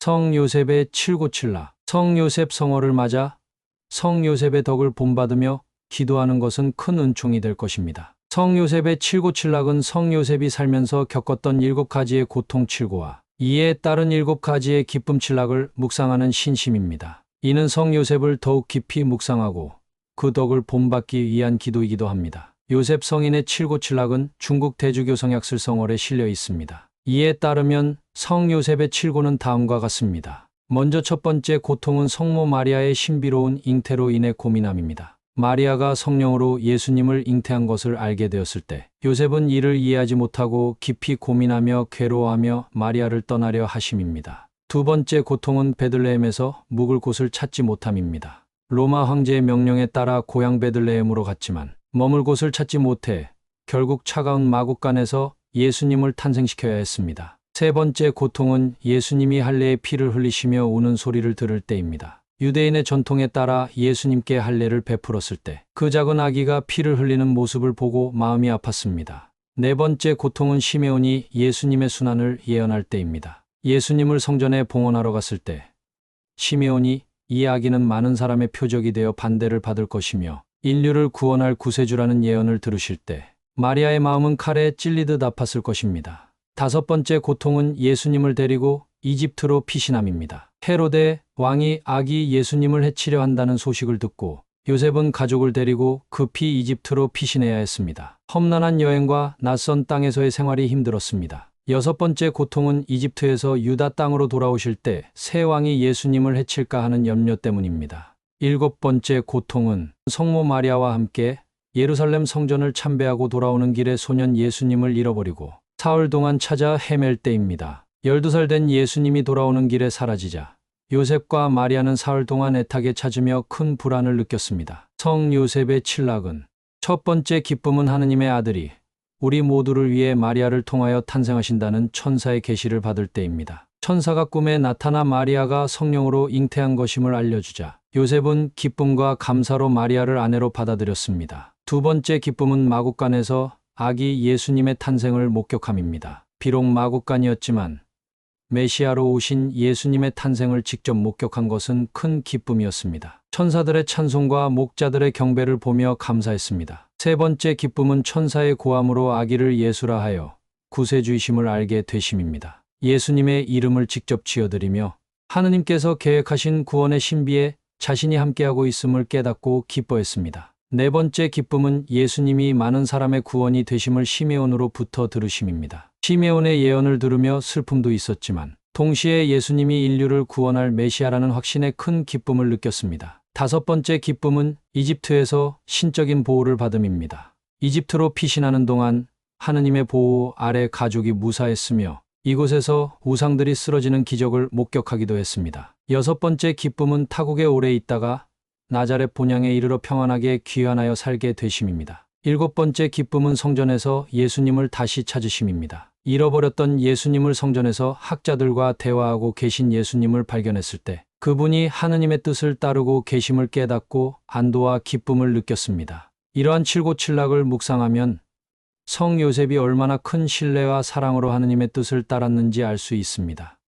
성 요셉의 칠고칠라. 성 요셉 성어를 맞아 성 요셉의 덕을 본받으며 기도하는 것은 큰 은총이 될 것입니다. 성 요셉의 칠고칠락은 성 요셉이 살면서 겪었던 7가지의 고통 칠고와 이에 따른 7가지의 기쁨 칠락을 묵상하는 신심입니다. 이는 성 요셉을 더욱 깊이 묵상하고 그 덕을 본받기 위한 기도이기도 합니다. 요셉 성인의 칠고칠락은 중국 대주교 성약슬 성월에 실려 있습니다. 이에 따르면 성 요셉의 칠고는 다음과 같습니다. 먼저 첫 번째 고통은 성모 마리아의 신비로운 잉태로 인해 고민함입니다. 마리아가 성령으로 예수님을 잉태한 것을 알게 되었을 때 요셉은 이를 이해하지 못하고 깊이 고민하며 괴로워하며 마리아를 떠나려 하심입니다. 두 번째 고통은 베들레헴에서 묵을 곳을 찾지 못함입니다. 로마 황제의 명령에 따라 고향 베들레헴으로 갔지만 머물 곳을 찾지 못해 결국 차가운 마국간에서 예수님을 탄생시켜야 했습니다. 세 번째 고통은 예수님이 할례의 피를 흘리시며 우는 소리를 들을 때입니다. 유대인의 전통에 따라 예수님께 할례를 베풀었을 때 그 작은 아기가 피를 흘리는 모습을 보고 마음이 아팠습니다. 네 번째 고통은 시메온이 예수님의 순환을 예언할 때입니다. 예수님을 성전에 봉헌하러 갔을 때 시메온이 이 아기는 많은 사람의 표적이 되어 반대를 받을 것이며 인류를 구원할 구세주라는 예언을 들으실 때 마리아의 마음은 칼에 찔리듯 아팠을 것입니다. 다섯 번째 고통은 예수님을 데리고 이집트로 피신함입니다. 헤로데 왕이 아기 예수님을 해치려 한다는 소식을 듣고 요셉은 가족을 데리고 급히 이집트로 피신해야 했습니다. 험난한 여행과 낯선 땅에서의 생활이 힘들었습니다. 여섯 번째 고통은 이집트에서 유다 땅으로 돌아오실 때 새 왕이 예수님을 해칠까 하는 염려 때문입니다. 일곱 번째 고통은 성모 마리아와 함께 예루살렘 성전을 참배하고 돌아오는 길에 소년 예수님을 잃어버리고 사흘 동안 찾아 헤맬 때입니다. 12살 된 예수님이 돌아오는 길에 사라지자 요셉과 마리아는 사흘 동안 애타게 찾으며 큰 불안을 느꼈습니다. 성 요셉의 칠락은 첫 번째 기쁨은 하느님의 아들이 우리 모두를 위해 마리아를 통하여 탄생하신다는 천사의 계시를 받을 때입니다. 천사가 꿈에 나타나 마리아가 성령으로 잉태한 것임을 알려주자 요셉은 기쁨과 감사로 마리아를 아내로 받아들였습니다. 두 번째 기쁨은 마국간에서 아기 예수님의 탄생을 목격함입니다. 비록 마국간이었지만 메시아로 오신 예수님의 탄생을 직접 목격한 것은 큰 기쁨이었습니다. 천사들의 찬송과 목자들의 경배를 보며 감사했습니다. 세 번째 기쁨은 천사의 고함으로 아기를 예수라 하여 구세주이심을 알게 되심입니다. 예수님의 이름을 직접 지어드리며 하느님께서 계획하신 구원의 신비에 자신이 함께하고 있음을 깨닫고 기뻐했습니다. 네 번째 기쁨은 예수님이 많은 사람의 구원이 되심을 시메온으로부터 들으심입니다. 시메온의 예언을 들으며 슬픔도 있었지만 동시에 예수님이 인류를 구원할 메시아라는 확신에 큰 기쁨을 느꼈습니다. 다섯 번째 기쁨은 이집트에서 신적인 보호를 받음입니다. 이집트로 피신하는 동안 하느님의 보호 아래 가족이 무사했으며 이곳에서 우상들이 쓰러지는 기적을 목격하기도 했습니다. 여섯 번째 기쁨은 타국에 오래 있다가 나자렛 본향에 이르러 평안하게 귀환하여 살게 되심입니다. 일곱 번째 기쁨은 성전에서 예수님을 다시 찾으심입니다. 잃어버렸던 예수님을 성전에서 학자들과 대화하고 계신 예수님을 발견했을 때 그분이 하느님의 뜻을 따르고 계심을 깨닫고 안도와 기쁨을 느꼈습니다. 이러한 칠고칠락을 묵상하면 성 요셉이 얼마나 큰 신뢰와 사랑으로 하느님의 뜻을 따랐는지 알 수 있습니다.